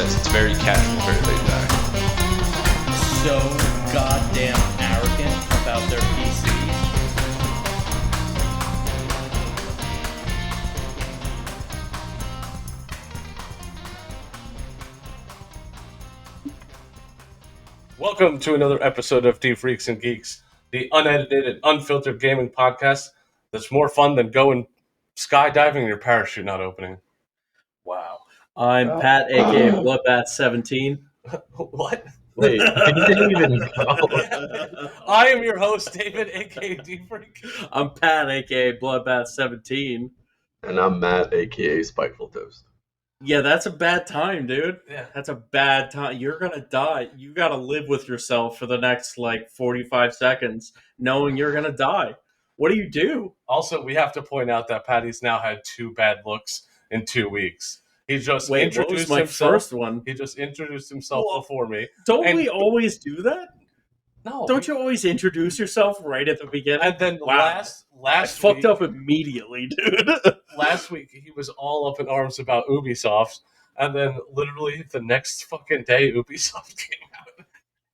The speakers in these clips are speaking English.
says. It's very casual, very laid back. So goddamn arrogant about their PCs. Welcome to another episode of D Freaks and Geeks, the unedited and unfiltered gaming podcast that's more fun than going skydiving and your parachute not opening. Wow. I'm Pat, aka Bloodbath 17. What? Wait, he didn't even go. I am your host, David, aka D Freak. I'm Pat, aka Bloodbath 17. And I'm Matt, aka Spiteful Toast. Yeah, that's a bad time, dude. Yeah. That's a bad time. You're gonna die. You gotta live with yourself for the next 45 seconds, knowing you're gonna die. What do you do? Also, we have to point out that Patty's now had 2 bad looks in 2 weeks. He just Wait, what was my first one? He just introduced himself before me. Don't we always do that? No. Don't you always introduce yourself right at the beginning? And then Wow. last fucked week, up immediately, dude. last week he was all up in arms about Ubisoft, and then literally the next fucking day Ubisoft came out.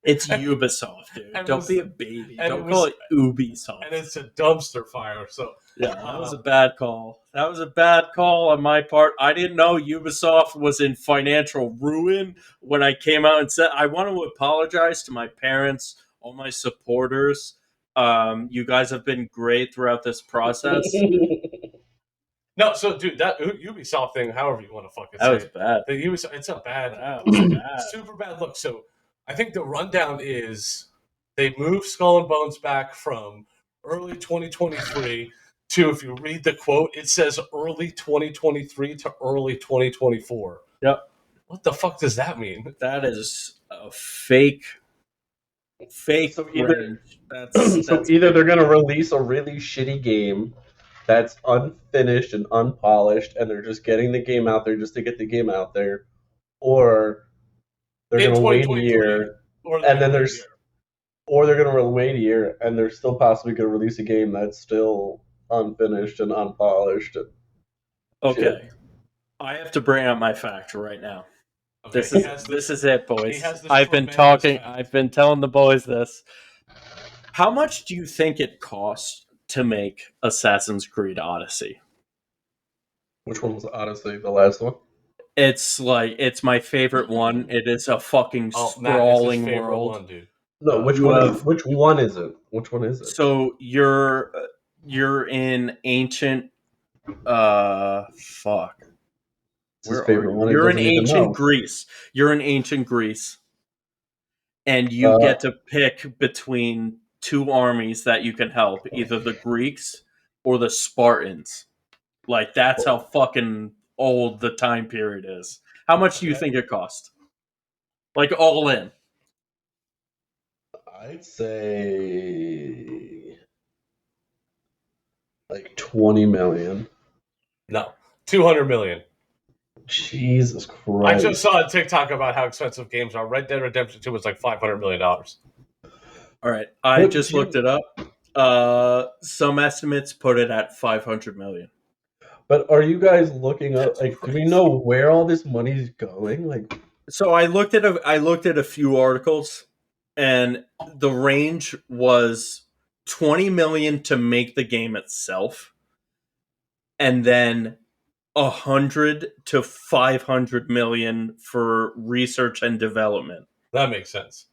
It's Ubisoft, dude. And Don't be a baby. and Don't it call was- it Ubisoft. And it's a dumpster fire. So Yeah, that was a bad call. That was a bad call on my part. I didn't know Ubisoft was in financial ruin when I came out and said, I want to apologize to my parents, all my supporters. You guys have been great throughout this process. no, so dude, that Ubisoft thing, however you want to fucking That say was it, bad. the Ubisoft, it's a bad, That was bad. super bad look. So I think the rundown is they moved Skull and Bones back from early 2023 to, if you read the quote, it says early 2023 to early 2024. Yep. What the fuck does that mean? That is a fake. So either- That's So either they're going to release a really shitty game that's unfinished and unpolished, and they're just getting the game out there just to get the game out there, or they're In going to wait a 2023, year, Or and then there's, or they're going to wait a year, and they're still possibly going to release a game that's still unfinished and unpolished. And okay. shit. I have to bring out my fact right now. Okay, This he is has this the- is it, he boys. has the I've been tremendous talking. fact. I've been telling the boys this. How much do you think it costs to make Assassin's Creed Odyssey? Which one was Odyssey? The last one? It's my favorite one. It is a fucking Oh, Matt, it's his sprawling favorite world. one, dude. No, which You one? have- Which one is it? Which one is it? So you're in ancient fuck. It's his Where favorite are one. you? He You're in doesn't even ancient know. Greece. You're in ancient Greece. And you get to pick between 2 armies that you can help, either the Greeks or the Spartans. Like, that's how fucking old the time period is. How much do you think it cost? Like, all in. I'd say like 20 million. No, 200 million. Jesus I Christ! just saw a TikTok about how expensive games are. Red Dead Redemption 2 was like $500 million. All right, I What just do you- looked it up. Some estimates put it at 500 million. But are you guys looking up? Like, do we know where all this money's going? Like, So I looked at a few articles, and the range was 20 million to make the game itself, and then 100 to 500 million for research and development. That makes sense.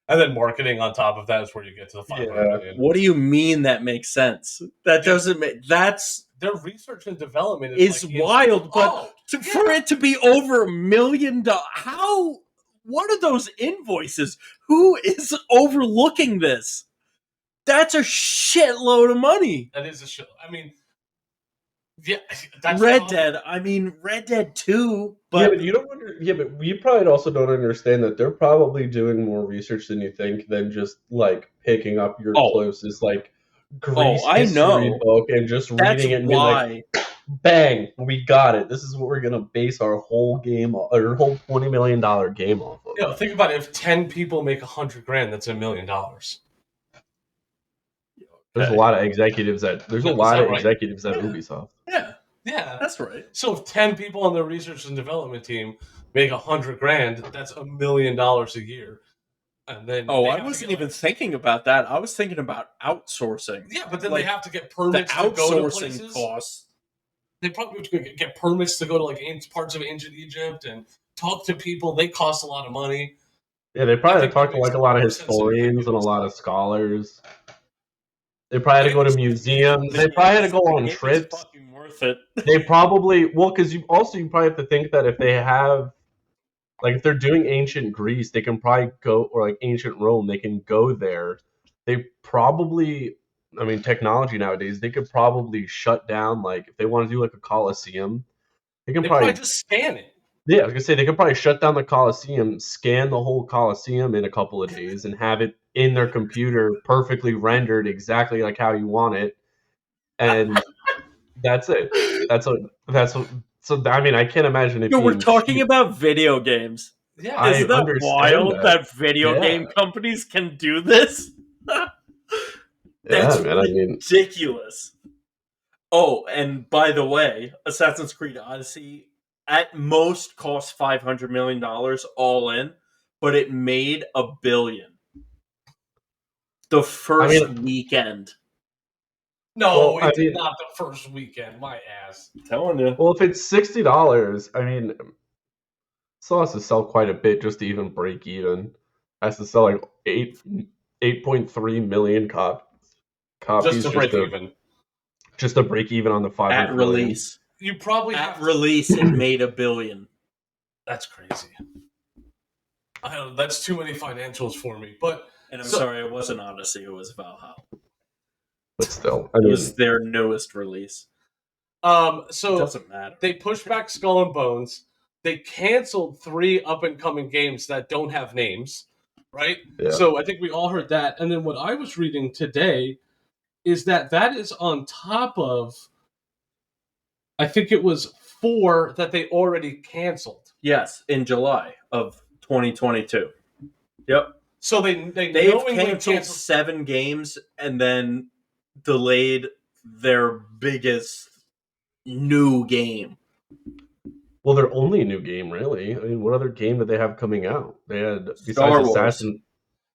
And then marketing on top of that is where you get to the 500 Yeah. million. What do you mean that makes sense? That doesn't make that's Their research and development is like wild, but Oh, for it to be over $1 million, how? What are those invoices? Who is overlooking this? That's a shitload of money. that is a show. I mean, yeah, that's Red all- Dead. I mean, Red Dead 2, yeah, but but you don't. But you probably also don't understand that they're probably doing more research than you think than just like picking up your Oh. closest like Greece I history know. book and just that's reading it and being like, why. bang, we got it. This is what we're gonna base our whole game, our whole $20 million game off of. You know, think about it. If 10 people make $100,000, that's $1 million. There's a lot of executives at Is that right? executives at Ubisoft. Yeah. Yeah. That's right. So if 10 people on the research and development team make $100,000, that's $1 million a year. And then Oh, they I have to wasn't get, even thinking about that. I was thinking about outsourcing. yeah, but then like, they have to get The permits to go to outsourcing places. costs. They probably have to get permits to go to like parts of ancient Egypt and talk to people. They cost a lot of money. Yeah, they I probably think talked that to makes like a lot of more sense than historians and a lot of scholars. They probably had to go to museums. They probably had to go on It's trips. fucking worth it. They probably because you probably have to think that if they have like if they're doing ancient Greece, they can probably go or like ancient Rome, they can go there. They probably I mean technology nowadays, they could probably shut down like if they want to do like a Colosseum, they can They probably probably just scan it. yeah, I was gonna say they could probably shut down the Colosseum, scan the whole Colosseum in a couple of days, and have it in their computer perfectly rendered exactly like how you want it, and that's it. That's what. So I mean, I can't imagine it Yo, we're being talking cheap. about video games. Yeah. I Isn't that understand wild that. that video Yeah, game companies can do this? yeah, That's man. I mean, ridiculous. Oh, and by the way, Assassin's Creed Odyssey at most cost $500 million all in, but it made $1 billion the first weekend. No, I it did mean, not the first weekend. My ass. I'm telling you. well, if it's $60, I mean, still has to sell quite a bit just to even break even. Has to sell like 8.3 million copies Just to break even. just to break even on the 500 At million. release. You probably At have release, it made $1 billion. That's crazy. I don't know. That's too many financials for me. But And I'm sorry, it wasn't Odyssey, it was Valhalla. But still, I It mean, was their newest release. so It doesn't matter. they pushed back Skull and Bones. They canceled 3 up and coming games that don't have names, right? yeah. So I think we all heard that. And then what I was reading today is that is on top of, I think it was 4 that they already canceled. Yes, in July of 2022. Yep. So they've canceled 7 games and then delayed their biggest new game. Well, their only new game, really. I mean, what other game did they have coming out? They had besides Star Wars. Assassin.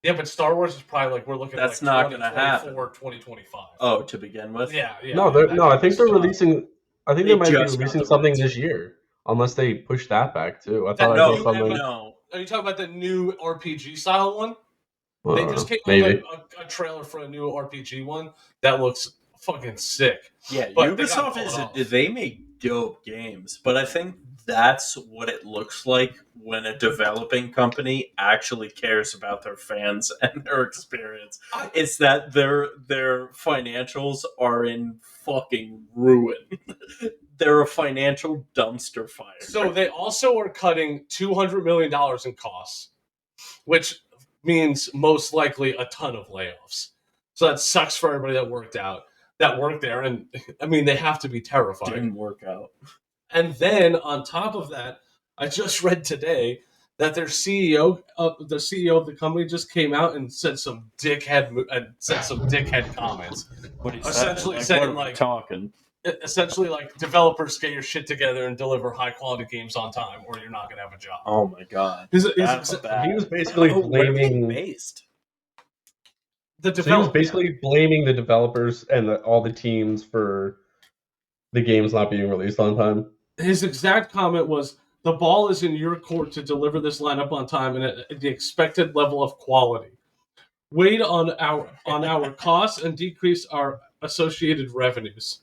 Yeah, but Star Wars is probably like we're looking That's at like not gonna happen. 2025. Oh, to begin with? Yeah. No, I think they're releasing. I think they might be just got releasing the something rights this for it. year, unless they push that back too. I That thought I No, saw something. no. Are you talking about the new RPG style one? I They don't just know, came maybe. out with a trailer for a new RPG one that looks fucking sick. Yeah, But they gotta pull it Ubisoft off. they make dope games, but I think that's what it looks like when a developing company actually cares about their fans and their experience. It's that their financials are in fucking ruin. They're a financial dumpster fire. So they also are cutting $200 million in costs, which means most likely a ton of layoffs. So that sucks for everybody that worked there, and I mean they have to be terrified. Didn't work out. And then on top of that, I just read today that their CEO, the CEO of the company, just came out and said some dickhead comments. What he Essentially said, saying, what are we like- talking. Essentially, like, developers, get your shit together and deliver high quality games on time, or you're not gonna have a job. Oh my god, That's bad. He was basically blaming. based. The So he was basically blaming the developers and all the teams for the games not being released on time. His exact comment was, "The ball is in your court to deliver this lineup on time and at the expected level of quality. Weighed on our costs and decrease our associated revenues.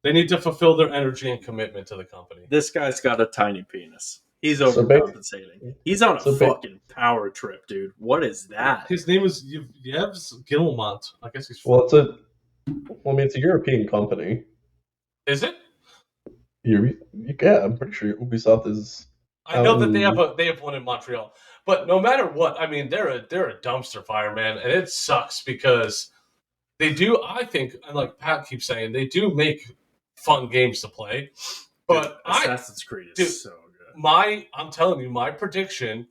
They need to fulfill their energy and commitment to the company." This guy's got a tiny penis. He's So overcompensating. He's on a so fucking power trip, dude. What is that? His name is Yevs Gilmont. I guess he's. Well, it's a European company. Is it? Yeah, I'm pretty sure Ubisoft is. I know that they have one in Montreal, but no matter what, I mean they're a dumpster fire, man, and it sucks because they do. I think, and like Pat keeps saying, they do make fun games to play. But Assassin's Creed is so good. I'm telling you, my prediction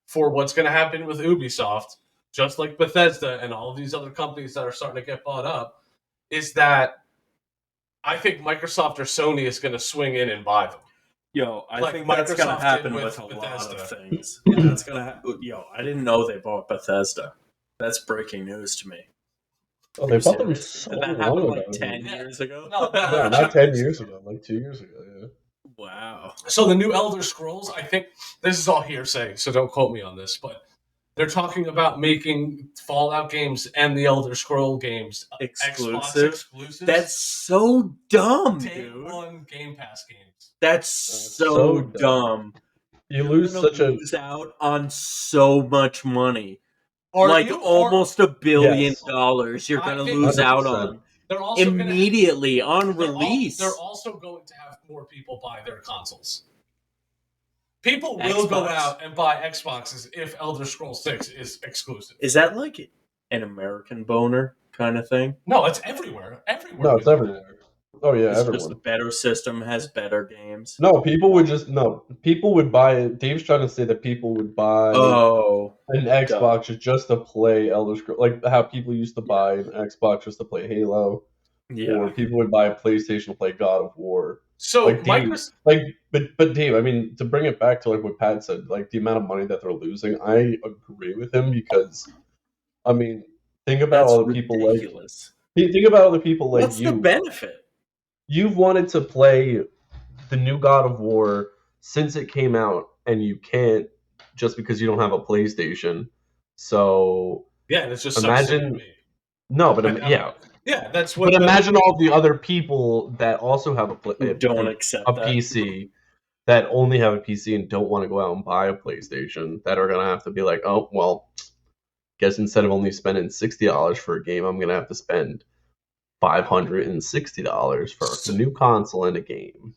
for what's going to happen with Ubisoft, just like Bethesda and all of these other companies that are starting to get bought up, is that I think Microsoft or Sony is going to swing in and buy them. Yo, I Like think that's Microsoft gonna did happen with with a lot Bethesda. of things. That's gonna happen. Yo, I didn't know they bought Bethesda. That's breaking news to me. Oh, they bought them Seriously. so Did that long happen ago. like 10 Yeah. years ago? No, No, not 10 years ago. Like 2 years ago. Yeah. Wow. So the new Elder Scrolls, I think this is all hearsay, so don't quote me on this, but they're talking about making Fallout games and the Elder Scroll games Xbox Exclusive? exclusives. That's so dumb, Day dude. one Game Pass games. That's so so dumb. dumb. You You're lose gonna such a lose out on so much money. Are like you? almost $1 billion. Yes. You're I gonna think- lose out 100%. on They're also gonna immediately on they're release. They're also going to have more people buy their consoles. People will go Xbox. out and buy Xboxes if Elder Scrolls 6 is exclusive. Is that like an American boner kind of thing? No, it's everywhere. Everywhere. No, it's everywhere. Oh yeah, It's just a everyone. better system, has better games. No, people would buy it. Dave's trying to say that people would buy Oh, an Xbox just to play Elder Scrolls, like how people used to buy an Xbox just to play Halo, yeah. or people would buy a PlayStation to play God of War. So Like Dave, Microsoft, but Dave, I mean, to bring it back to like what Pat said, like the amount of money that they're losing, I agree with him because, I mean, think about That's all the people ridiculous. think about all the people like What's you. the benefit? You've wanted to play the new God of War since it came out, and you can't just because you don't have a PlayStation. So yeah, it's just imagine no, but yeah, yeah, that's what. but imagine all the other people that also have Who don't accept a that. PC that only have a PC and don't want to go out and buy a PlayStation that are gonna have to be like, oh well, guess instead of only spending $60 for a game, I'm gonna have to spend $560 for the new console and a game.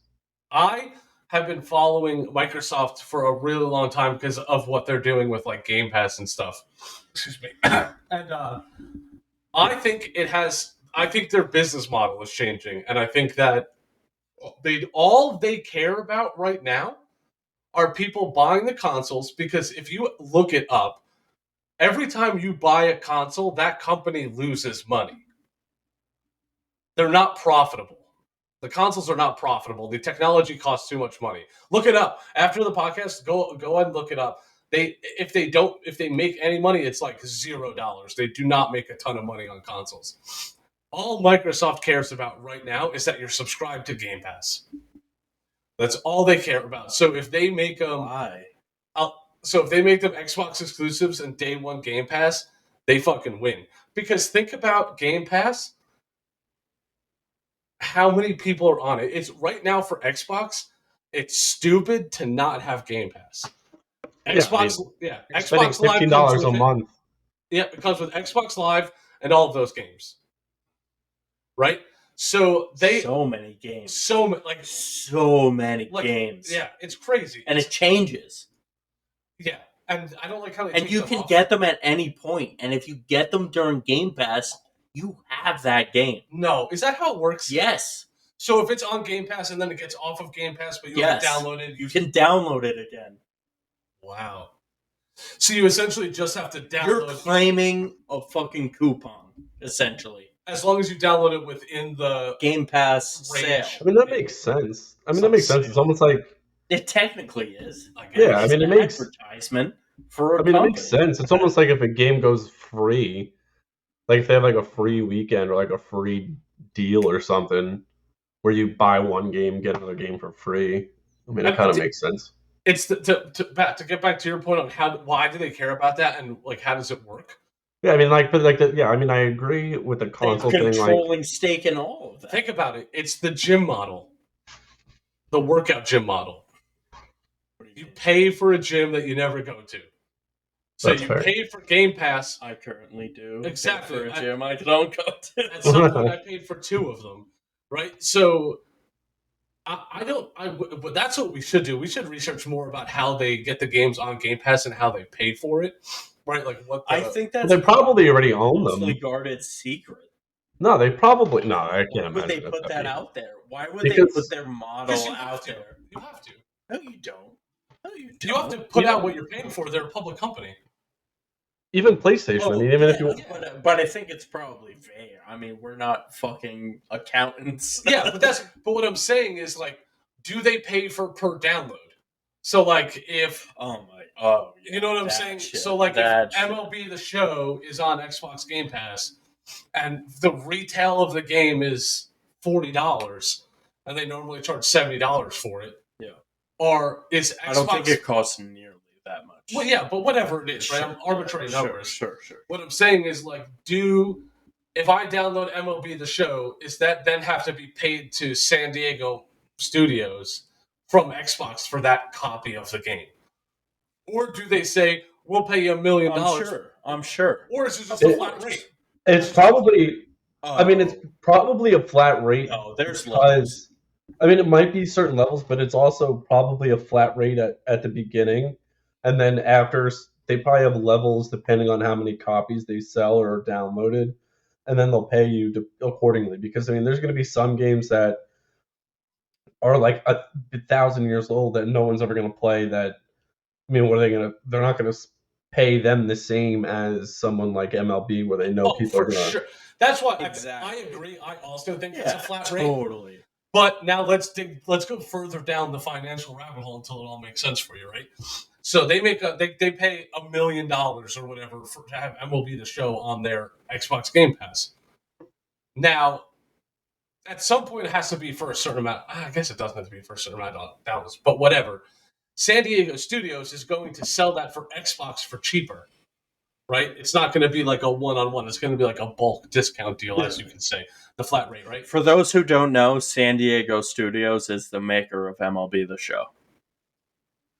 I have been following Microsoft for a really long time because of what they're doing with like Game Pass and stuff. Excuse me. And I think I think their business model is changing, and I think that all they care about right now are people buying the consoles, because if you look it up, every time you buy a console, that company loses money. They're not profitable. The consoles are not profitable. The technology costs too much money. Look it up. After the podcast, go ahead and look it up. If they make any money, it's like $0. They do not make a ton of money on consoles. All Microsoft cares about right now is that you're subscribed to Game Pass. That's all they care about. So if they make Why? so if they make them Xbox exclusives and day one Game Pass, they fucking win. Because think about Game Pass. How many people are on it? It's right now for Xbox. It's stupid to not have Game Pass. Xbox, Spending Xbox Live $15 comes a with month. Yeah, it comes with Xbox Live and all of those games, right? So so many games, so many games. Yeah, it's crazy, and it changes. Yeah, and I don't like how they and you can get them at any point, and if you get them during Game Pass, you have that game. No, is that how it works? Yes. So if it's on Game Pass and then it gets off of Game Pass, but you can download it, you can download it again. Wow. So you essentially just have to download. You're claiming a fucking coupon, essentially. As long as you download it within the Game Pass range. sale. I mean, that makes sense. It's almost like it technically is. Yeah, I mean, it makes advertisement for a I mean, it makes sense. It's almost like if a game goes free, like if they have like a free weekend or like a free deal or something, where you buy one game, get another game for free. I mean, it kind of makes sense. It's to get back to your point on why do they care about that, and like how does it work? Yeah, I mean, I mean, I agree with the console thing. Controlling stake in all of that. Think about it. It's the gym model, the workout gym model. You pay for a gym that you never go to. So you pay for Game Pass. I currently do. Exactly. For a gym I don't go to. At some point, I paid for 2 of them. Right. So but that's what we should do. We should research more about how they get the games on Game Pass and how they pay for it. Right. Like what I think that's they probably already own them. Guarded secret. No, they probably no. I can't imagine. Would they put that out there? Why would they put their model out there? You have to. No, you don't. No, you don't. You have to put out what you're paying for. They're a public company. even PlayStation. I mean, even if you but I think it's probably fair. I mean, we're not fucking accountants. Yeah, but what I'm saying is like, do they pay per download? So like if you know what I'm saying? Shit, so like if shit. MLB The Show is on Xbox Game Pass and the retail of the game is $40 and they normally charge $70 for it. Yeah. Or is Xbox... I don't think it costs nearly that much. Well, yeah, but whatever it is, right? I'm arbitrary numbers. Sure. What I'm saying is like, if I download MLB The Show, is that then have to be paid to San Diego Studios from Xbox for that copy of the game? Or do they say, we'll pay you $1 million? I'm sure. Or is it just a flat rate? It's probably, I mean, it's probably a flat rate. Oh, there's levels. I mean, it might be certain levels, but it's also probably a flat rate at the beginning. And then after, they probably have levels depending on how many copies they sell or are downloaded. And then they'll pay you accordingly. Because, I mean, there's going to be some games that are like 1,000 years old that no one's ever going to play that, I mean, what are they going to, they're not going to pay them the same as someone like MLB where they know people are going to. Sure. That's why exactly. I agree. I also think it's a flat rate. Totally. But now let's go further down the financial rabbit hole until it all makes sense for you, right? So they pay $1 million or whatever to have MLB The Show on their Xbox Game Pass. Now, at some point, it has to be for a certain amount. I guess it doesn't have to be for a certain amount of dollars, but whatever. San Diego Studios is going to sell that for Xbox for cheaper, right? It's not going to be like a one-on-one. It's going to be like a bulk discount deal, as you can say, the flat rate, right? For those who don't know, San Diego Studios is the maker of MLB The Show.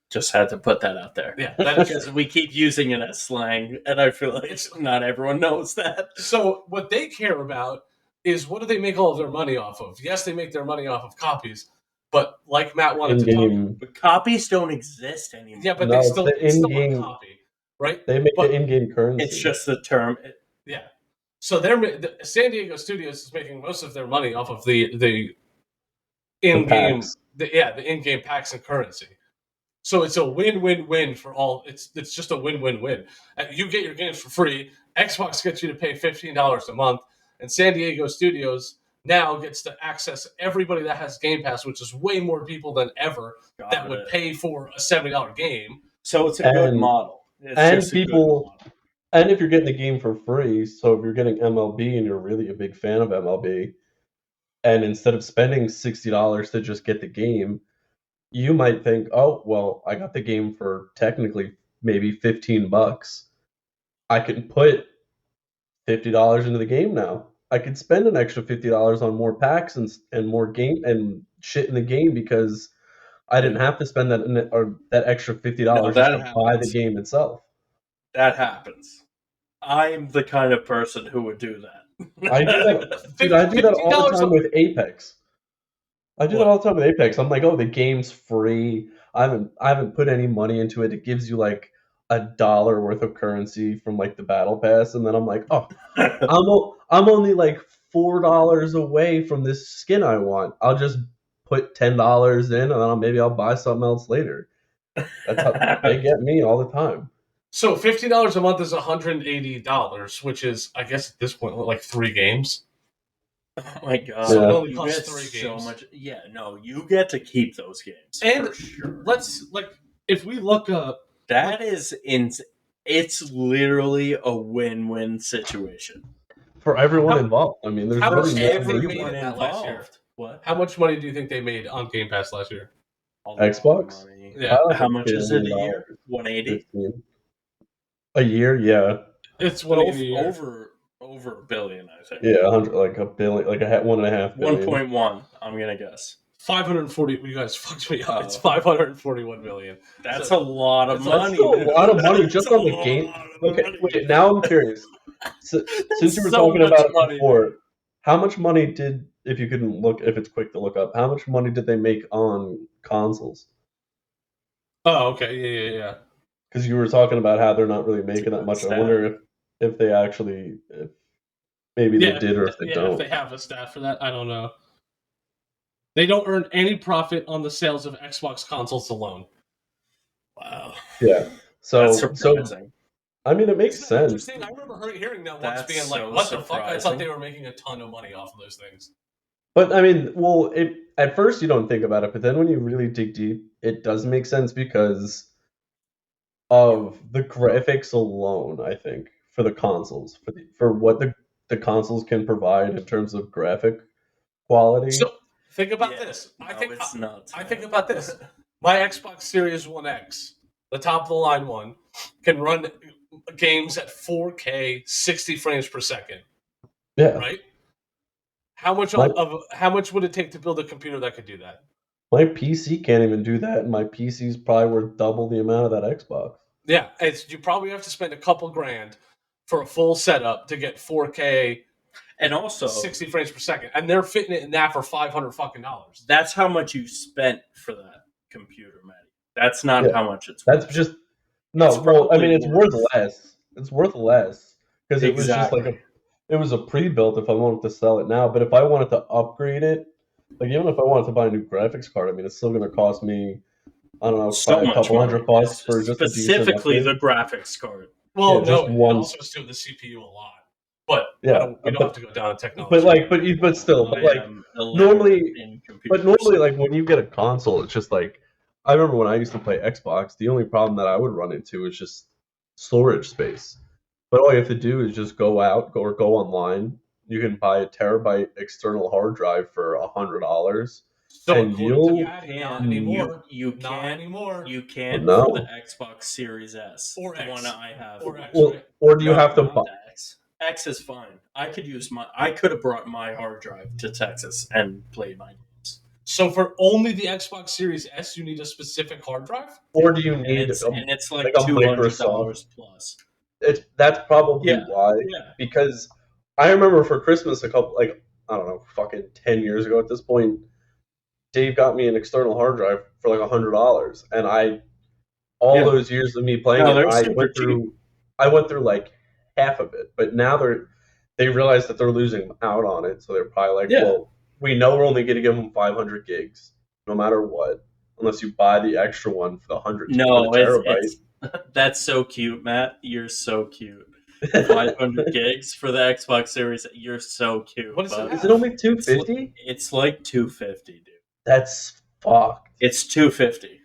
Just had to put that out there. Yeah, because we keep using it as slang, and I feel like not everyone knows that. So what they care about is what do they make all of their money off of? Yes, they make their money off of copies, but like Matt wanted to talk about, but copies don't exist anymore. Yeah, but it's still a copy, right? They make the in-game currency. It's just the term. Yeah. So San Diego Studios is making most of their money off of the in-game, the in-game packs and currency. So it's a win-win-win for all. It's just a win-win-win. You get your games for free. Xbox gets you to pay $15 a month, and San Diego Studios now gets to access everybody that has Game Pass, which is way more people than ever would pay for a $70 game. So it's a good model. And if you're getting the game for free, so if you're getting MLB and you're really a big fan of MLB, and instead of spending $60 to just get the game, you might think, oh, well, I got the game for technically maybe $15. I can put $50 into the game now. I could spend an extra $50 on more packs and more game and shit in the game because I didn't have to spend that extra $50 to buy the game itself. That happens. I'm the kind of person who would do that. I do that. Dude, I do that all the time with Apex. I'm like, oh, the game's free. I haven't put any money into it. It gives you like $1 worth of currency from like the battle pass, and then I'm like, oh, I'm only like $4 away from this skin I want. I'll just put $10 in, and then maybe I'll buy something else later. That's how they get me all the time. So $50 a month is $180, which is, I guess, at this point, like 3 games. Oh my god! So it only costs 3 games. So much. Yeah, no, you get to keep those games. And for sure. Let's if we look up, it's literally a win-win situation for everyone involved. I mean, there's everyone involved. What? How much money do you think they made on Game Pass last year? Xbox? Yeah. How much is it a year? 180. A year, yeah. It's over $1 billion, I think. Yeah, 100, like $1 billion, like $1.5 billion. 1.1. I'm gonna guess. 540. You guys fucked me up. It's 541 million. That's a lot of money. That's a lot of money just on the game. Okay, wait. Now I'm curious. Since you were talking about it before, how much money did, if it's quick to look up, how much money did they make on consoles? Oh, okay, yeah. Because you were talking about how they're not really making that much. I wonder if they actually, maybe they did or if they don't. If they have a stat for that, I don't know. They don't earn any profit on the sales of Xbox consoles alone. Wow. Yeah. So that's surprising. I mean, it makes Isn't that sense. interesting? I remember hearing that once, That's being like, so "What the fuck?" I thought surprising. they were making a ton of money off of those things. But I mean, well, at first you don't think about it, but then when you really dig deep, it does make sense because of the graphics alone, I think, for the consoles, for what the consoles can provide in terms of graphic quality. So think about Yeah, this. no, I think it's nuts. I man. think about this. My Xbox Series One X, the top of the line one, can run games at 4K, 60 frames per second. Yeah, Right? How much my how much would it take to build a computer that could do that? my PC can't even do that, and my PC's probably worth double the amount of that Xbox. Yeah, you probably have to spend a couple grand for a full setup to get 4K, And also, 60 frames per second, and they're fitting it in that for $500 fucking dollars. that's how much you spent for that computer, Matty. That's not Yeah, how much it's that's worth. just no. It's Well, I probably mean, it's worth less. It's worth less because it was just like Exactly. it was a pre-built. If I wanted to sell it now, but if I wanted to upgrade it, like even if I wanted to buy a new graphics card, I mean, it's still going to cost me, I don't know, So probably a much couple money. $100 for just a decent Specifically the upgrade. graphics card. Well, Yeah, no, just it one. also has to do with the CPU a lot. But Yeah, we don't have to go down a technology. but like, but still, but I like am illiterate normally, in computer but normally, science. like when you get a console, it's just like I remember when I used to play Xbox. The only problem that I would run into is just storage space. But all you have to do is just go online. You can buy a terabyte external hard drive for $100, so and according to you'll Patty, can't- not anymore. You Not can't anymore. You can't No. for the Xbox Series S. Or the X. one I have. Or X, well, right? or do you No, have to not buy? the X. X is fine. I could have brought my hard drive to Texas and played my games. So for only the Xbox Series S, you need a specific hard drive? Or do you And need it's like like a $200 Microsoft? plus. That's probably Yeah, why. yeah. Because I remember for Christmas a couple, like I don't know, fucking 10 years ago at this point, Dave got me an external hard drive for like $100, and all Yeah. those years of me playing No, it, they're super cheap. I went through like half of it, but now they realize that they're losing out on it, so they're probably like, Yeah. well, we know we're only going to give them 500 gigs, no matter what, unless you buy the extra one for the No, terabyte. it's that's so cute, Matt. You're so cute. 500 gigs for the Xbox Series. You're so cute. What does it but have? Is it only 250? It's like 250, dude. That's fucked. It's 250.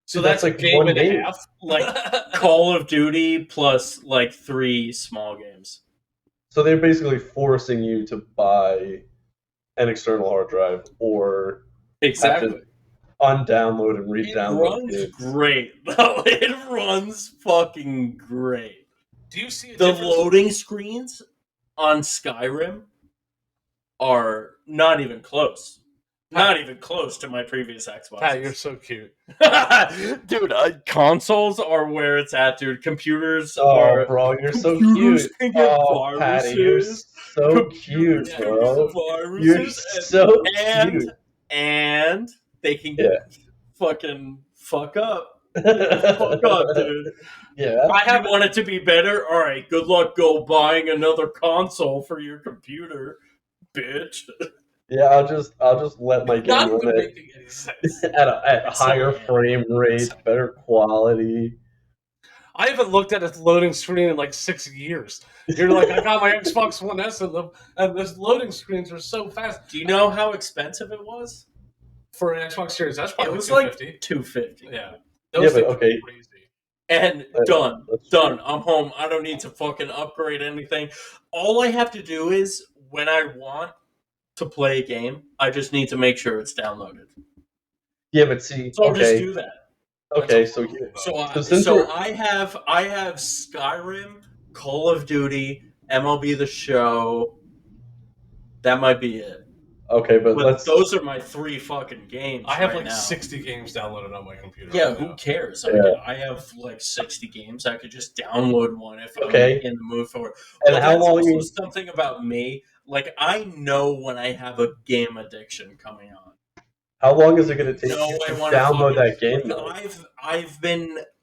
So Dude, that's that's a like game one and a game. half. Like Call of Duty plus like 3 small games. So they're basically forcing you to buy an external hard drive or Exactly. undownload and It re-download runs games. great. though. It runs fucking great. Do you see a The difference? loading screens on Skyrim are not even close. Not even close to my previous Xbox. Pat, you're so cute. Dude, consoles are where it's at, dude. Computers Oh, are. bro, you're so computers cute. can get Oh, Patty, you're viruses. so Computers cute, can bro. get You're viruses. so and, cute. and they can Yeah. fucking fuck up. Fuck up, dude. Yeah. You want it to be better? All right, good luck go buying another console for your computer, bitch. Yeah, I'll just let my game Not run even at making any sense. at It's higher not- frame rate, it's- better quality. I haven't looked at a loading screen in like 6 years. You're like, I got my Xbox One S and this loading screens are so fast. Do you know how expensive it was? For an Xbox Series, that's It probably was like $250. $250. Yeah. Yeah, Those but things are okay. crazy. And That's done. true. I'm home. I don't need to fucking upgrade anything. All I have to do is when I want to play a game, I just need to make sure it's downloaded. Yeah, but see, So I'll just okay, do that. okay, That's so a little bit. So since So we're- I have Skyrim, Call of Duty, MLB The Show. That might be it. okay, but But those are my 3 fucking games. I have right like now. 60 games downloaded on my computer. Yeah, right who now. cares? Yeah. I have like 60 games. I could just download one if Okay. I'm in the mood for it. And But how that's long also you- something about me. Like I know when I have a game addiction coming on. how long is it going to take No, you I to want download to that game like, though?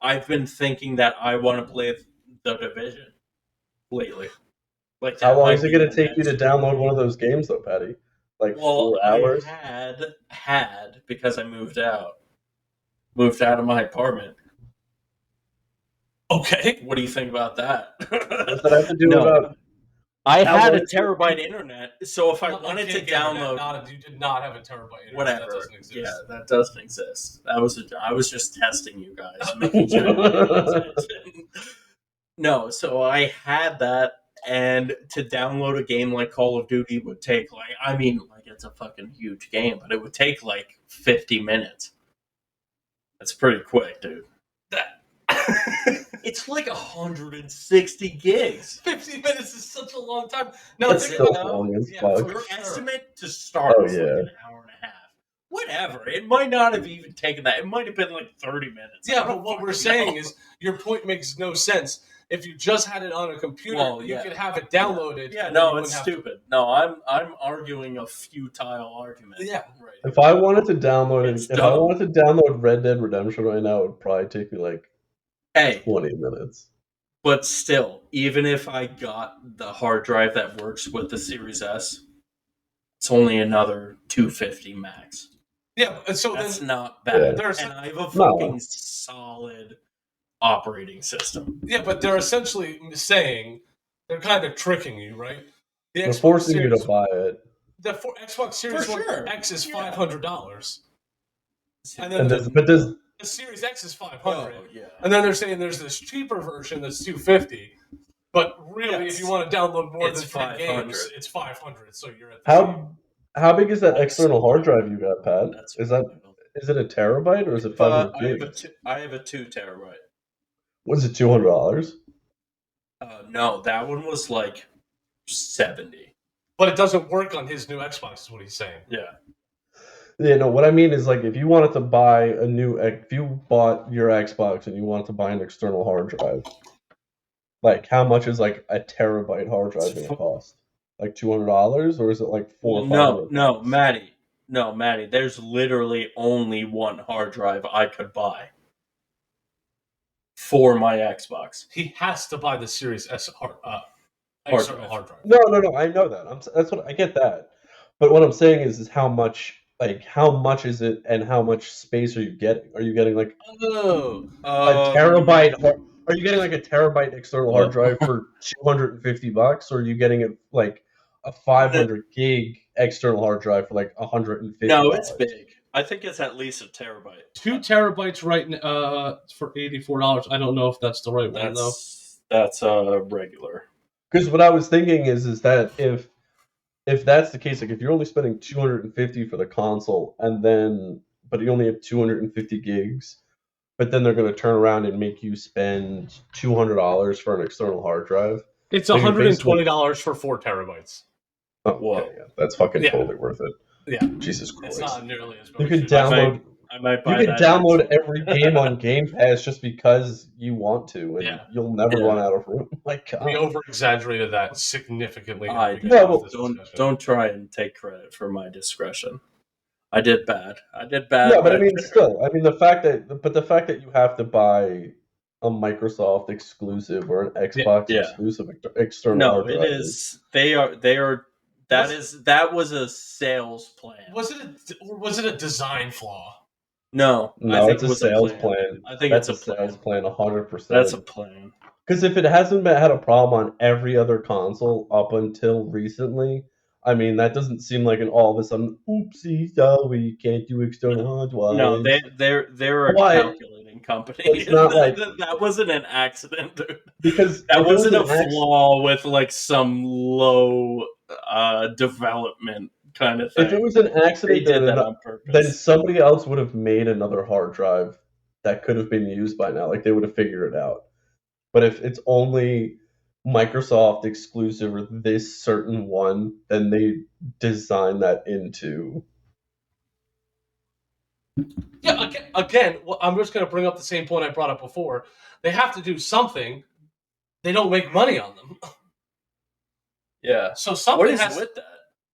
I've been thinking that I want to play The Division lately. Like How that long might is it be going to the take you to next download game. one of those games though, Patty? Like Well, 4 hours? I had because I moved out of my apartment. Okay. What do you think about that? What's that have to do No. about? I How had a much- terabyte internet, so if I Not wanted like to gig internet, download you did not have a terabyte internet. whatever, That doesn't exist. yeah, that doesn't exist. I was just testing you guys, making sure you paid attention. No, so I had that, and to download a game like Call of Duty would take it's a fucking huge game, but it would take like 50 minutes. That's pretty quick, dude. That It's like 160 gigs. 50 minutes is such a long time. No, That's think still about long as yeah, fuck. for Your sure. estimate to start Oh, was like yeah. an hour and a half. Whatever. It might not have even taken that. It might have been like 30 minutes. Yeah, I don't but what we're fucking saying know. is your point makes no sense. If you just had it on a computer, Well, you yeah. could have it downloaded. Yeah, and then no, you it's wouldn't have to- stupid. No, I'm arguing a futile argument. Yeah. Right. If I wanted to download It's it, if I dumb. wanted to download Red Dead Redemption right now, it would probably take me like Hey, 20 minutes. but still, even if I got the hard drive that works with the Series S, it's only another 250 max. Yeah, and so That's then not bad. there's And I have a No. fucking solid operating system. yeah, but they're essentially saying they're kind of tricking you, right? The They're Xbox forcing you Series, to buy it. Xbox Series For One sure. X is Yeah. $500, and then And the, but does the Series X is $500, Oh, yeah. and then they're saying there's this cheaper version that's $250. But really, Yes. if you want to download more It's than 10 500. games, it's $500. So you're at the same. how big is that That's- external hard drive you got, Pat? That's Is it a terabyte or is it 500 gigs? I have a 2 terabyte. Was it $200? No, that one was like 70. But it doesn't work on his new Xbox, is what he's saying. Yeah. Yeah, no. What I mean is like if you wanted to buy if you bought your Xbox and you wanted to buy an external hard drive, like how much is like a terabyte hard drive going to cost? Like $200, or is it like $400 or $500? No, Maddie. There's literally only one hard drive I could buy for my Xbox. He has to buy the Series S external drive. hard drive. No. I know that. That's what I get that. But what I'm saying is how much is it, and how much space are you getting? Are you getting like Oh, a terabyte? Are you getting like a terabyte external hard drive for $250, or are you getting it like a 500 gig external hard drive for like $150? No, it's big. I think it's at least a terabyte. 2 terabytes for $84. I don't know if that's the right one though. That's regular. Because what I was thinking is that if that's the case, like if you're only spending $250 for the console, but you only have 250 gigs, but then they're going to turn around and make you spend $200 for an external hard drive. It's So you're $120 for 4 terabytes. Oh, Whoa. okay, yeah, that's fucking Yeah. totally worth it. Yeah, Jesus it's Christ! not nearly as much. You could as- download. I might You buy could that. download every game on Game Pass just because you want to, and Yeah. you'll never Yeah. run out of room. My God. We over exaggerated that significantly. I at the beginning of this discussion. don't try and take credit for my discretion. I did bad. Yeah, but I right mean, there. still, I mean the fact that you have to buy a Microsoft exclusive or an Xbox Yeah. exclusive external No, hard it drive is. They are. That was a sales plan. Was it a design flaw? No, I No, think it's it a was sales a plan. I think That's it's a sales plan. plan, 100%. That's a plan. Because if it hasn't had a problem on every other console up until recently, I mean, that doesn't seem like an all of a sudden, oopsie, we can't do external hard drives. No, they're a Why? calculating company. It's not like- that wasn't an accident, dude. Because That if it was wasn't a an accident- flaw with like some low development kind of thing. If it was an They accident, did that then on purpose. then somebody else would have made another hard drive that could have been used by now. Like they would have figured it out. But if it's only Microsoft exclusive or this certain one, then they design that into. Yeah, again, well, I'm just going to bring up the same point I brought up before. They have to do something. They don't make money on them. Yeah. So something What is has with that?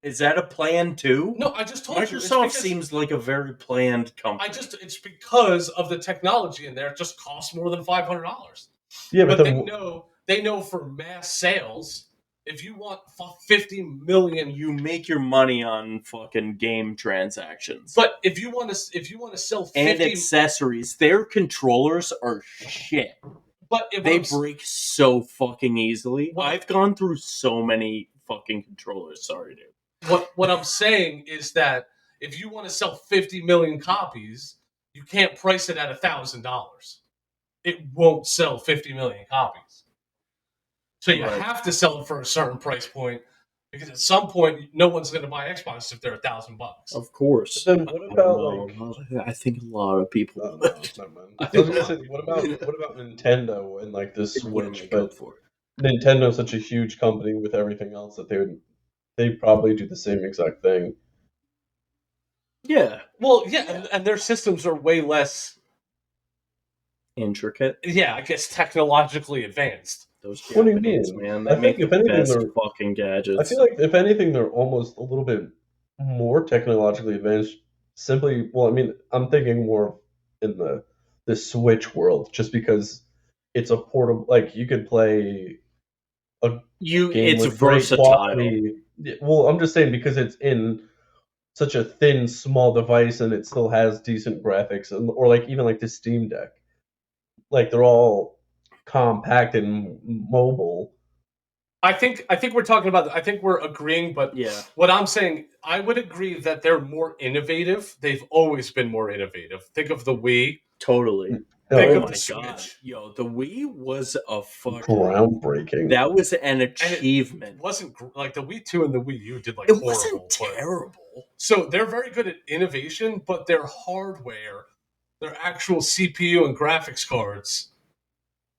Is that a plan too? No, I just told you. It's Microsoft because- seems like a very planned company. it's because of the technology in there. It just costs more than $500. Yeah, But but they know for mass sales, if you want 50 million, you make your money on fucking game transactions. but if you want to sell 50, and accessories. Their controllers are shit. But They break so fucking easily. Well- I've gone through so many fucking controllers. Sorry, dude. what I'm saying is that if you want to sell 50 million copies, you can't price it at $1,000. It won't sell 50 million copies. So you Right. have to sell it for a certain price point because at some point no one's going to buy Xbox if they're $1,000. Of course. Then what about I think a lot of people. No, never mind. I was gonna say, what about Nintendo and like the Switch? But Nintendo's such a huge company with everything else that they'd probably do the same exact thing. Yeah. Well, yeah, and their systems are way less, Intricate. I guess, technologically advanced. Those What do you Japanese, mean? man, I they think make if the anything, best fucking gadgets. I feel like if anything, they're almost a little bit more technologically advanced. Simply, well, I mean, I'm thinking more in the Switch world, just because it's a portable. Like you could play a game it's with great versatile. quality. Well, I'm just saying because it's in such a thin, small device and it still has decent graphics, or like even like the Steam Deck, like they're all compact and mobile. I think we're talking about. I think we're agreeing, but Yeah. what I'm saying, I would agree that they're more innovative. They've always been more innovative. Think of the Wii. Totally. Think Oh of my the god. Switch. Yo, the Wii was a fucking Groundbreaking. That was an achievement. It wasn't like the Wii 2 and the Wii U did like It horrible. wasn't terrible. So they're very good at innovation, but their hardware, their actual CPU and graphics cards,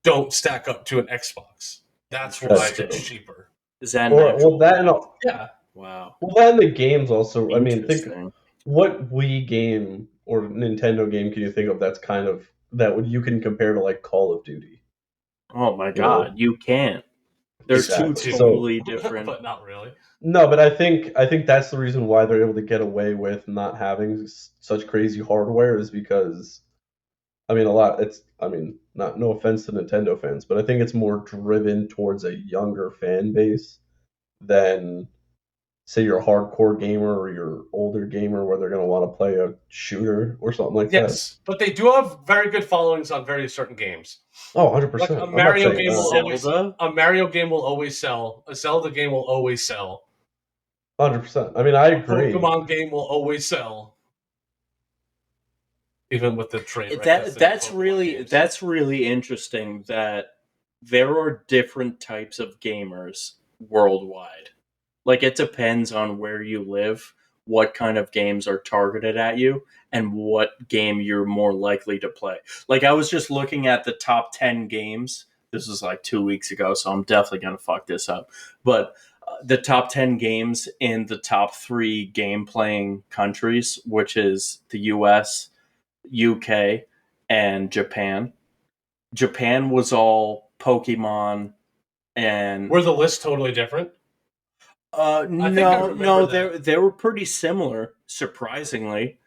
don't stack up to an Xbox. That's why it's cheaper. Is that well, that and Yeah. wow. well, that and the games also. I mean, think Interesting. what Wii game or Nintendo game can you think of that's kind of you can compare to like Call of Duty? Oh my god, you can't. They're Exactly. two totally different. But not really. No, but I think that's the reason why they're able to get away with not having such crazy hardware is because, I mean, no offense to Nintendo fans, but I think it's more driven towards a younger fan base than, say, your hardcore gamer or your older gamer where they're going to want to play a shooter or something like that. Yes, but they do have very good followings on very certain games. Oh, 100%. Like a Mario game will always sell. A Zelda game will always sell. 100%. I mean, I agree. A Pokemon game will always sell. Even with the trade. That's really interesting that there are different types of gamers worldwide. Like it depends on where you live, what kind of games are targeted at you, and what game you're more likely to play. Like I was just looking at the top 10 games. This was like 2 weeks ago, so I'm definitely going to fuck this up. But the top 10 games in the top 3 game playing countries, which is the US, UK, and Japan. Japan was all Pokemon and were the lists totally different? No, they were pretty similar, surprisingly.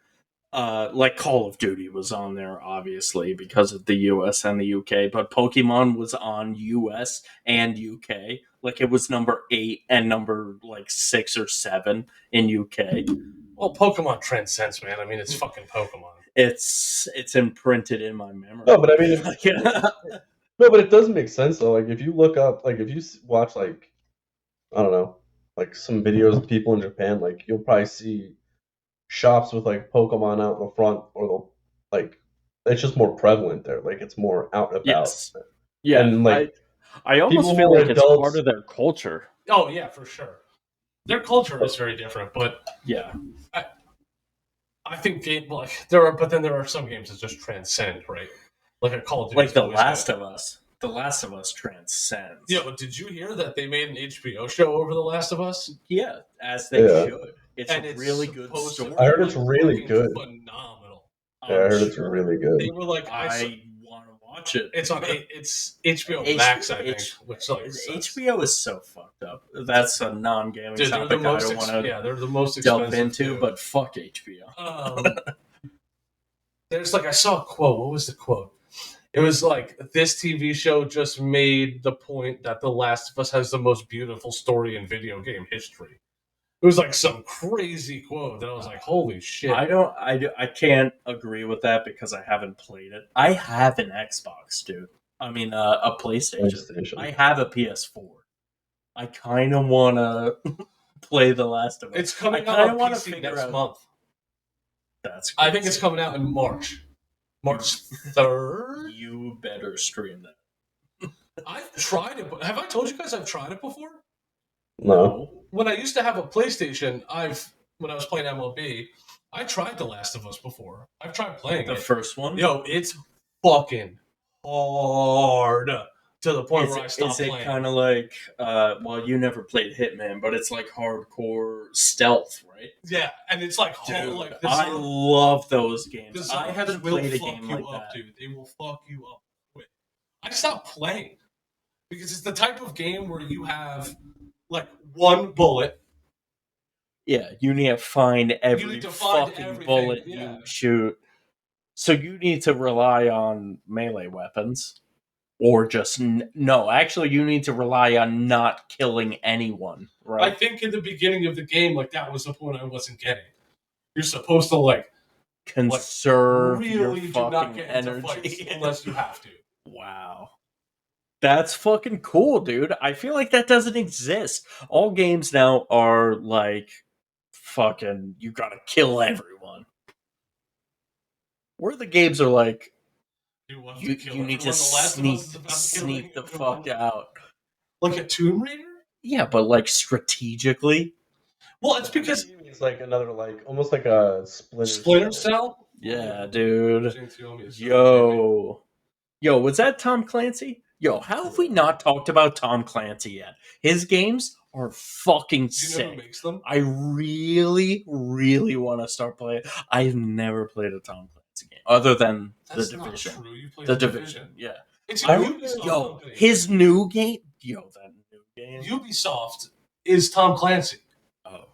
Like Call of Duty was on there, obviously, because of the US and the UK, but Pokemon was on US and UK. Like it was number 8 and number like 6 or 7 in UK. Well, Pokemon transcends, man. I mean, it's fucking Pokemon. It's imprinted in my memory. No, but I mean, no, but it does make sense though. Like if you look up, like if you watch, like I don't know, like some videos of people in Japan, like you'll probably see shops with like Pokemon out in the front, or like it's just more prevalent there. Like it's more out and about. Yes. Yeah, and like I almost feel like it's part of their culture. Oh yeah, for sure. Their culture is very different, but yeah, I think there are some games that just transcend, right? Like a Call of Duty, like The Last of Us. The Last of Us transcends. Yeah, but did you hear that they made an HBO show over The Last of Us? Yeah, as they should. It's a really good story. I heard it's really good. Phenomenal. Yeah, I heard it's really good. They were like, I want to watch it. It's on. It's HBO Max, I think. Which HBO is so fucked up. That's a non-gaming topic I don't want to. They're the most delve into, but fuck HBO. There's I saw a quote. What was the quote? It was like, this TV show just made the point that The Last of Us has the most beautiful story in video game history. It was like some crazy quote that I was like, holy shit. I can't agree with that because I haven't played it. I have an Xbox, dude. I mean, a PlayStation. PlayStation. I have a PS4. I kind of want to play The Last of Us. It's coming I out kinda on wanna PC figure next out- month. That's I think it's crazy. coming out in March 3rd. You better stream that. I've tried it. Have I told you guys I've tried it before? No. When I used to have a PlayStation, when I was playing MLB, I tried The Last of Us before. I've tried playing The it. first one? Yo, it's fucking hard to the point where I stopped Is it playing. kind of like, well, you never played Hitman, but it's like hardcore stealth, right? Yeah, and it's like, Dude, like I love those games. the I zombies haven't will played a fuck game you like up, that. dude. They will fuck you up quick. I stopped playing because it's the type of game where you have like one bullet. Yeah, you need to find every need to find fucking everything, bullet yeah. you shoot. So you need to rely on melee weapons. Or just, no, actually, you need to rely on not killing anyone, I right? think in the beginning of the game, like that was the point I wasn't getting. You're supposed to like Conserve your really do not fucking get into energy. fights unless you have to. Wow. That's fucking cool, dude. I feel like that doesn't exist. All games now are like, fucking, you gotta kill everyone. Where the games are like, you need to sneak the fuck out. Like a Tomb Raider? Yeah, but like strategically. Well, it's because It's like another, like, almost like a Splinter Cell. Yeah, dude. James Yomi is so Yo, was that Tom Clancy? Yo, how have we not talked about Tom Clancy yet? His games are fucking creepy. Do you know who sick. makes them? I really, really want to start playing. I've never played a Tom Clancy game other than That's The not Division. true. You played The Division, yeah. It's a I Ubisoft Yo, company. his new game. Yo, that new game. Ubisoft is Tom Clancy. Oh,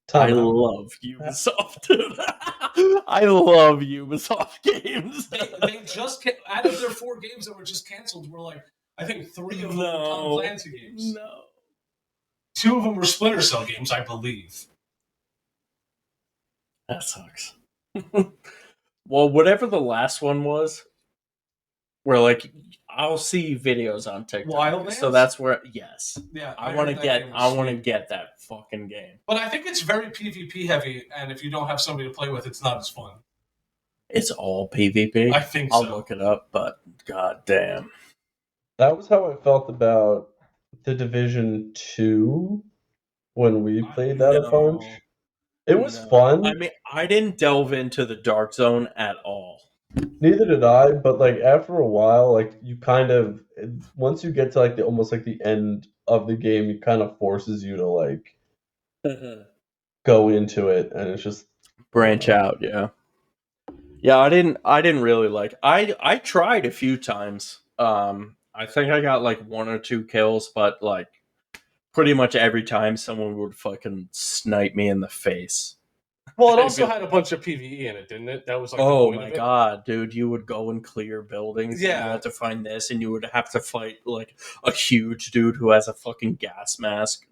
Time I out. love Ubisoft. I love Ubisoft games. They just out of their 4 games that were just canceled were like I think 3 of them were Tom Clancy games. No. 2 of them were Splinter Cell games, I believe. That sucks. Well, whatever the last one was, where like I'll see videos on TikTok. Wildlands? So that's where yes. Yeah, I want to get that fucking game. But I think it's very PvP heavy, and if you don't have somebody to play with, it's not as fun. It's all PvP. I think I'll so. look it up, but god damn. That was how I felt about The Division 2 when we played that a bunch. It was fun. I mean, I didn't delve into the Dark Zone at all. Neither did I, but like after a while, like you kind of once you get to like the almost like the end of the game, it kind of forces you to like go into it, and it's just branch out. Yeah, yeah. I didn't really like. I tried a few times. I think I got like 1 or 2 kills, but like pretty much every time someone would fucking snipe me in the face. Well, it also had a bunch of PvE in it, didn't it? That was like the Oh point my of it. god, dude! You would go and clear buildings. And Yeah. you had to find this, and you would have to fight like a huge dude who has a fucking gas mask.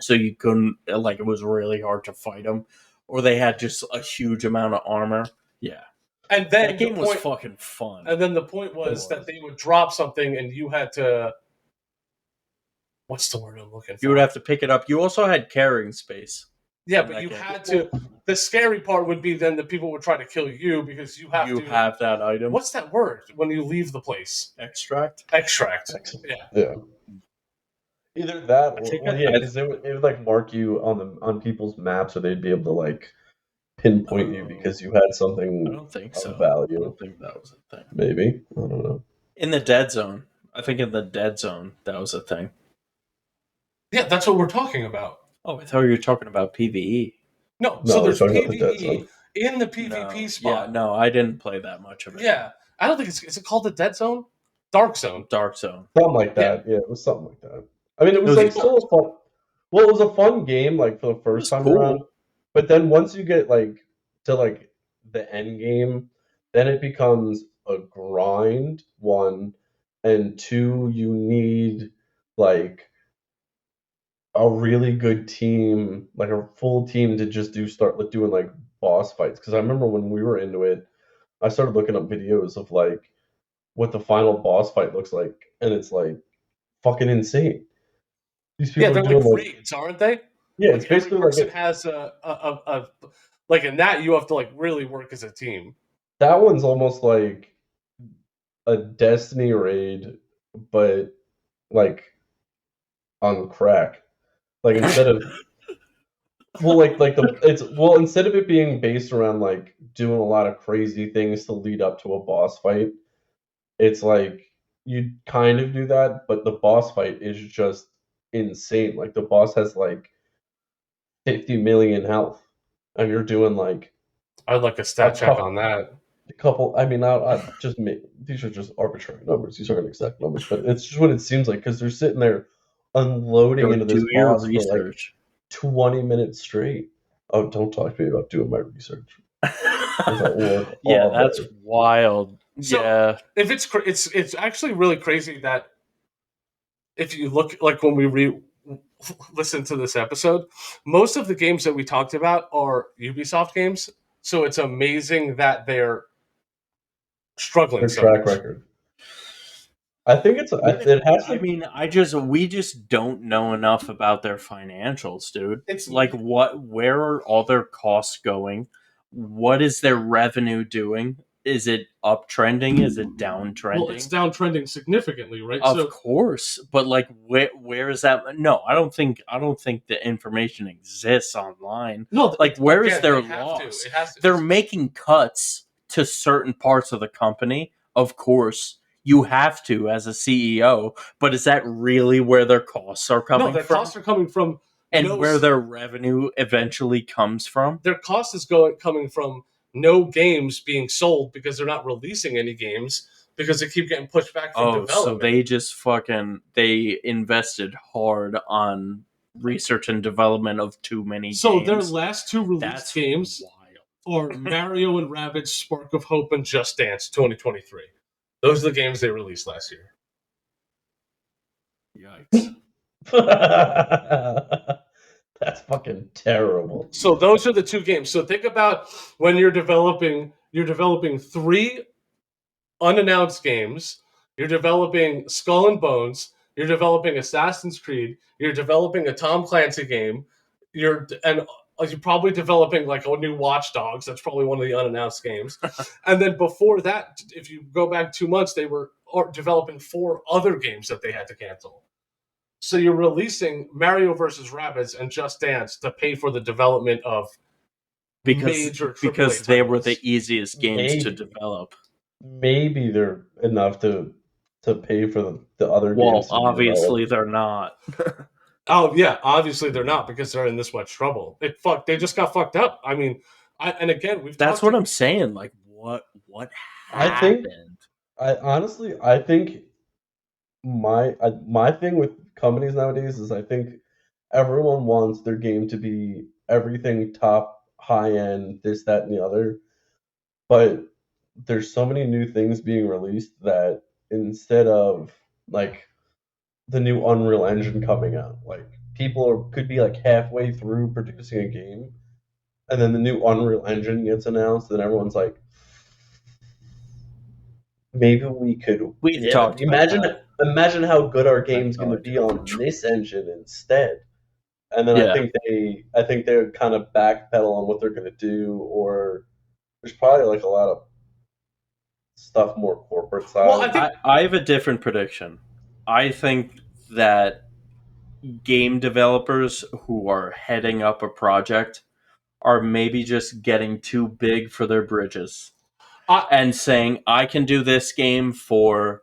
So you couldn't like it was really hard to fight him, or they had just a huge amount of armor. Yeah, And then that game the was point, fucking fun. and then the point was that they would drop something, and you had to. What's the word I'm looking for? You would have to pick it up. You also had carrying space. Yeah, in but that you game. had to. The scary part would be then the people would try to kill you because you have to. have that item. What's that word when you leave the place? Extract? Extract. Yeah. yeah. Either that, I think or I- yeah, because it would like mark you on people's maps, or they'd be able to like pinpoint you because you had I something don't think of so. I value. don't think that was a thing. Maybe I don't know. In the dead zone, I think in the dead zone that was a thing. Yeah, that's what we're talking about. Oh, I thought you were talking about PVE. No, No, so we're there's talking about the dead PvE zone. in the PvP No. spot. Yeah, no, I didn't play that much of it. Yeah, I don't think it's. Is it called the Dead Zone? Dark Zone. Dark Zone. Something like that. Yeah, it was something like that. I mean, it was was like cool. still a fun. Well, it was a fun game, like for the first time cool. around. But then once you get like to like the end game, then it becomes a grind. 1, and 2, you need like a really good team, like a full team to just start like doing like boss fights. Because I remember when we were into it, I started looking up videos of like what the final boss fight looks like, and it's like fucking insane. These Yeah, people are they're like doing like raids, aren't they? yeah, Like it's every basically like person has a like in that you have to like really work as a team. that one's almost like a Destiny raid, but like on crack. Like instead of instead of it being based around like doing a lot of crazy things to lead up to a boss fight, it's like you kind of do that, but the boss fight is just insane. Like the boss has like 50 million health, and you're doing like I'd like a a stat check couple. on that. A couple. I mean, I just make these are just arbitrary numbers. These aren't exact numbers, but it's just what it seems like because they're sitting there unloading Yo, into this do your boss for like research. 20 minutes straight. Oh, don't talk to me about doing my research. Because I work Yeah, all that's day. wild. So Yeah. if it's actually really crazy that if you look like when we listen to this episode, most of the games that we talked about are Ubisoft games. So it's amazing that they're struggling Their so track much. record. I think it has I to. mean, we just don't know enough about their financials, dude. It's Like where are all their costs going? What is their revenue doing? Is it uptrending? Is it downtrending? well, it's downtrending significantly, right? Of So course, but like where is that? No, I don't think the information exists online. no, Like where is again, their they have to. loss? It has to. They're making cuts to certain parts of the company. Of course, you have to as a CEO, but is that really where their costs are No, coming their from? costs are coming from And where their revenue eventually comes from? their cost is coming from no games being sold because they're not releasing any games because they keep getting pushed back from Oh, so development. they just they invested hard on research and development of too many So games. their last two released That's games wild. are Mario and Rabbids Spark of Hope and Just Dance 2023. Those are the games they released last year. Yikes. That's fucking terrible. So those are the two games. So think about when you're developing three unannounced games. You're developing Skull and Bones. You're developing Assassin's Creed. You're developing a Tom Clancy game. You're probably developing like a new Watch Dogs. That's probably one of the unannounced games. And then before that, if you go back 2 months, they were developing 4 other games that they had to cancel. So you're releasing Mario versus Rabbids and Just Dance to pay for the development of major AAA because they were titles. the easiest games to Maybe. develop. Maybe they're enough to pay for the other Well, games to be obviously developed. they're not. Oh yeah, obviously they're not because they're in this much trouble. They just got fucked up. I mean, and again That's what I'm saying. Like what I happened? think I think my thing with companies nowadays is I think everyone wants their game to be everything top high end, this, that, and the other. But there's so many new things being released that instead of like the new Unreal Engine coming out, like could be like halfway through producing a game, and then the new Unreal Engine gets announced, and everyone's like, maybe we could. We've Yeah, but talked about that. imagine how good our game's That's going all to I be do. on this engine instead. And then Yeah. I think they kind of backpedal on what they're going to do, or there's probably like a lot of stuff more corporate side. Well, I think I have a different prediction. I think that game developers who are heading up a project are maybe just getting too big for their bridges and saying, I can do this game for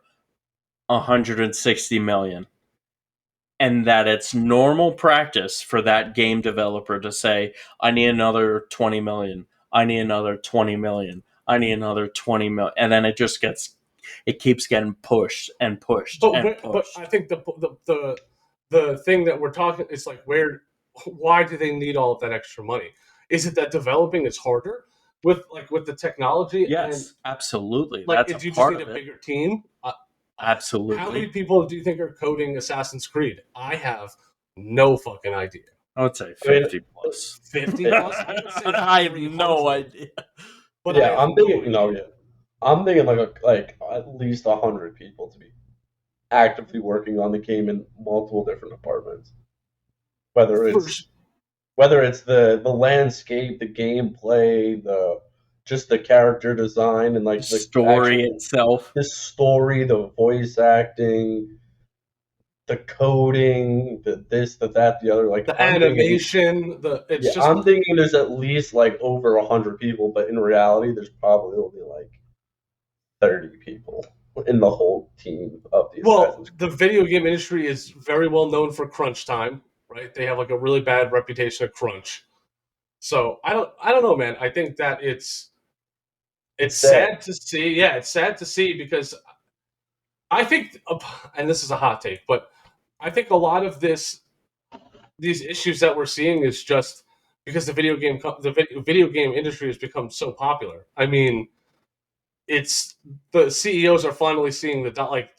160 million. And that it's normal practice for that game developer to say, I need another 20 million. I need another 20 million. I need another 20 million. And then it keeps getting pushed and pushed and pushed. But I think the thing that we're talking is like why do they need all of that extra money? Is it that developing is harder with the technology? Yes, and, absolutely. like, That's do you a just part need of a it. bigger team? Absolutely. How many people do you think are coding Assassin's Creed? I have no fucking idea. I would say 50 plus. 50 plus? I would say I have no 300. idea. But yeah, I have I'm no thinking. No, idea. yeah, I'm thinking like at least 100 people to be actively working on the game in multiple different departments. Whether For it's whether it's the landscape, the gameplay, the just the character design, and The like the story actual itself. the story, the voice acting, the coding, the this, the that, the other. Like the animation, it's yeah, just I'm thinking there's at least like over 100 people, but in reality, there's probably only like 30 people in the whole team of the well, Assassin's the Creed. video game industry is very well known for crunch time, right? They have like a really bad reputation of crunch. So I don't know, man. I think that it's It's sad. sad to see. Yeah, it's sad to see because I think, and this is a hot take, but I think a lot of these issues that we're seeing is just because the video game industry has become so popular. I mean, it's the CEOs are finally seeing the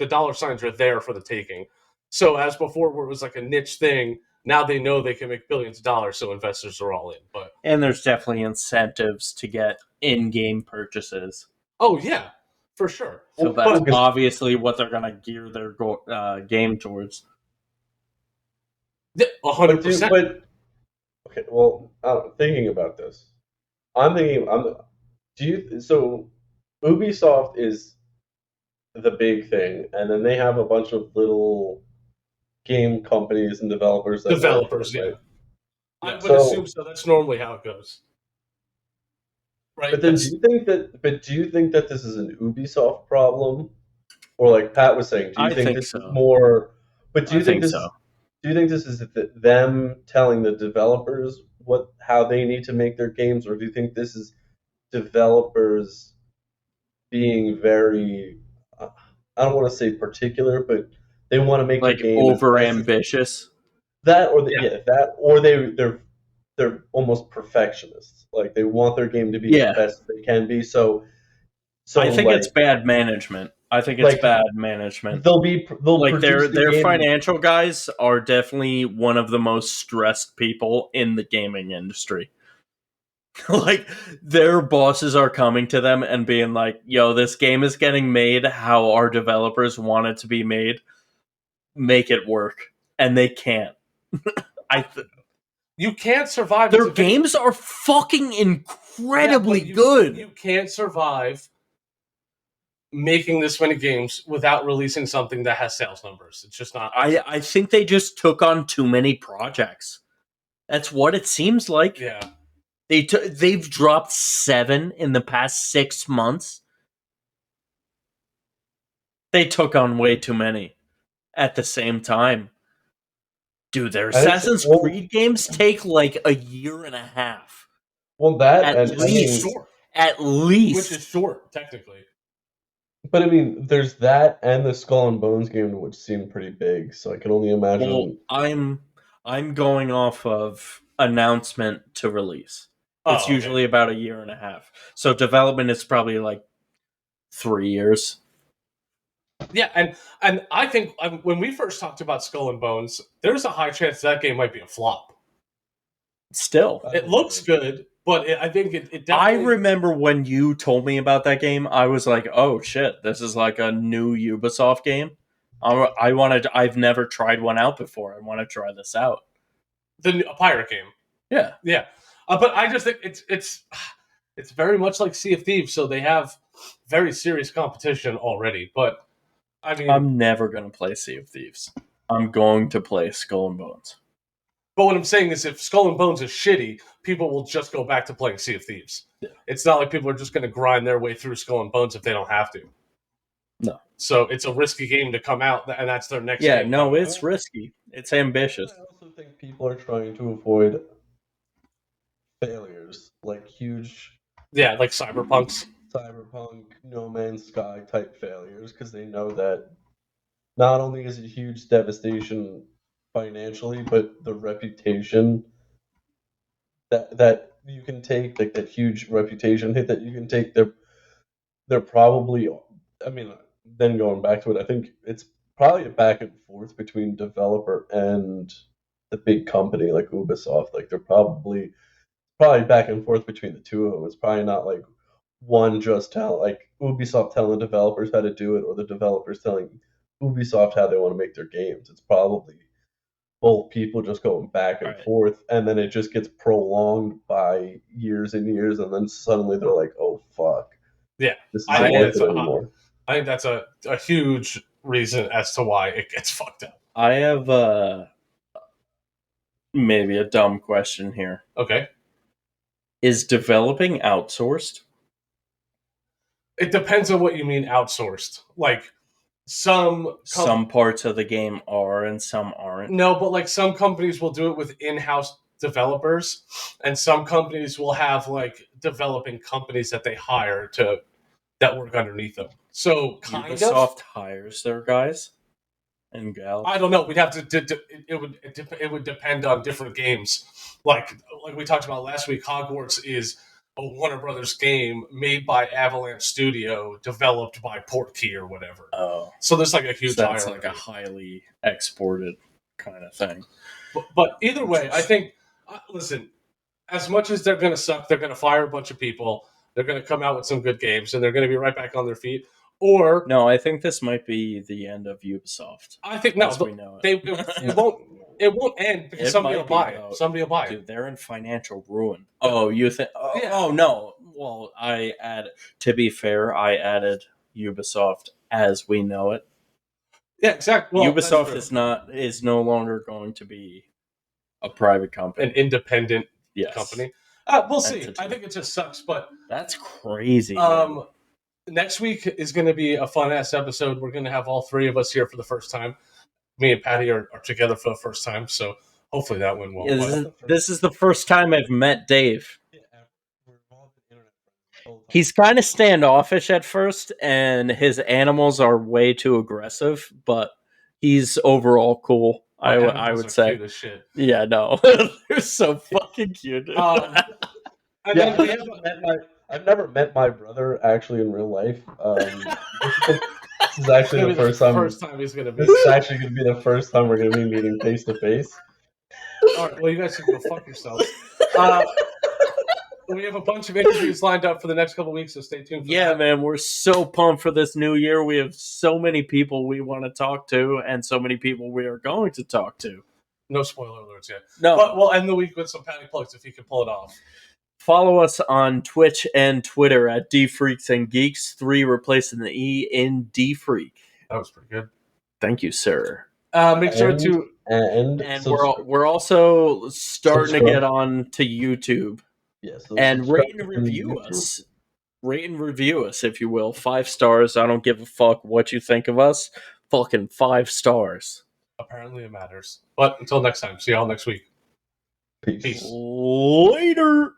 dollar signs are there for the taking. So as before, where it was like a niche thing, now they know they can make billions of dollars, so investors are all in. But And there's definitely incentives to get in-game purchases. oh yeah, for sure. So Well, that's But because obviously what they're going to gear their game towards. 100%. but okay. Well, thinking about this, I'm thinking. Do you so? Ubisoft is the big thing, and then they have a bunch of little game companies and developers that work for Developers, them, right? yeah, I Yeah. would assume So, so. That's normally how it goes, right? but then That's do you think that this is an Ubisoft problem, or like Pat was saying, do you I think think this is so. more? But I think so. do you think this is them telling the developers how they need to make their games, or do you think this is developers being very, I don't want to say particular, but they want to make their Like game as over best as ambitious. that, or yeah, that, or they're almost perfectionists. Like they want their game to be as Yeah. best they can be. I So think it's bad management. I think it's like bad management. they'll Like produce the their game. financial guys are definitely one of the most stressed people in the gaming industry. Like their bosses are coming to them and being like, "Yo, this game is getting made how our developers want it to be made. Make it work." And they can't. you can't survive as Their a video. games are fucking Yeah, incredibly but you good. you can't survive making this many games without releasing something that has sales numbers. It's just not. I think they just took on too many projects. That's what it seems like. Yeah, They've dropped 7 in the past 6 months. They took on way too many at the same time. Dude, their I think so. Assassin's Creed games take like a year and a half. Well, that At and I which is mean, least. short. At Which is least. short, technically. but I mean, there's that and the Skull and Bones game, which seemed pretty big. So I can only Well, imagine. I'm going off of announcement to release. It's Oh, okay. usually about a year and a half. So development is probably like 3 years. Yeah, and I think when we first talked about Skull and Bones, there's a high chance that game might be a flop. Still. It looks good, but I think it I definitely. remember when you told me about that game, I was like, "Oh shit, this is like a new Ubisoft game." I wanted. I've never tried one out before. I want to try this out. A pirate game. Yeah, Yeah, but I just think it's very much like Sea of Thieves, so they have very serious competition already. But I mean, I'm never gonna play Sea of Thieves. I'm going to play Skull and Bones. but what I'm saying is, if Skull and Bones is shitty, people will just go back to playing Sea of Thieves. Yeah. It's not like people are just going to grind their way through Skull and Bones if they don't have to. No. So it's a risky game to come out, and that's their next Yeah, game. no, coming it's out. risky. It's ambitious. I also think people are trying to avoid failures, like huge Yeah, like Cyberpunks. Cyberpunk, No Man's Sky type failures, because they know that not only is it huge devastation financially, but the reputation that you can take, like that huge reputation hit that you can take, they're probably, I mean, then going back to it, I think it's probably a back and forth between developer and the big company like Ubisoft. Like they're probably back and forth between the two of them. It's probably not like one just tell like Ubisoft telling developers how to do it, or the developers telling Ubisoft how they want to make their games. It's probably both people just going back and Right. forth, and then it just gets prolonged by years and years, and then suddenly they're like, "Oh fuck, Yeah, this I isn't think worth that's it anymore." I think that's a huge reason as to why it gets fucked up. I have maybe a dumb question here. Okay, Is developing outsourced? it depends on what you mean outsourced. Like some Parts of the game are and some aren't. no, but like some companies will do it with in-house developers, and some companies will have like developing companies that they hire to that work underneath them. So kind of. Ubisoft hires their guys and gals. I don't know. We'd have to it would depend on different games. Like we talked about last week, Hogwarts is a Warner Brothers game made by Avalanche Studio, developed by Portkey or whatever. Oh, So there's like a huge so that's hierarchy. like a highly exported kind of thing. But either way, I think listen, as much as they're going to suck, they're going to fire a bunch of people. They're going to come out with some good games, and they're going to be right back on their feet. Or no, I think this might be the end of Ubisoft. I think no, we know it won't. It won't end because somebody will buy it. Somebody will buy it. Dude, they're in financial ruin. Oh, you think? Oh, yeah. Oh no. Well, to be fair, I added Ubisoft as we know it. Yeah, exactly. Well, Ubisoft is no longer going to be a private company, an independent company. We'll see. Entity. I think it just sucks, but that's crazy. Next week is going to be a fun ass episode. We're going to have all three of us here for the first time. Me and Patty are together for the first time, so hopefully that went well. This is the first time I've met Dave. He's kind of standoffish at first, and his animals are way too aggressive, but he's overall cool. I would say. Cute as shit. Yeah, no, they're so fucking cute. I've never met my brother actually in real life. This is actually the first time he's gonna be. This is actually gonna be the first time we're gonna be meeting face to face. All right, well, you guys can go fuck yourselves. We have a bunch of interviews lined up for the next couple of weeks, so stay tuned for that. Man, we're so pumped for this new year. We have so many people we want to talk to, and so many people we are going to talk to. No spoiler alerts yet. No. But we'll end the week with some Patty plugs if you can pull it off. Follow us on Twitch and Twitter at DFreaks and Geeks, 3 replacing the E in DFreak. That was pretty good. Thank you, sir. Make sure to... And we're also starting to get on to YouTube. Yes, and rate and review us. Rate and review us, if you will. 5 stars. I don't give a fuck what you think of us. Fucking 5 stars. Apparently it matters. But until next time, see y'all next week. Peace. Later.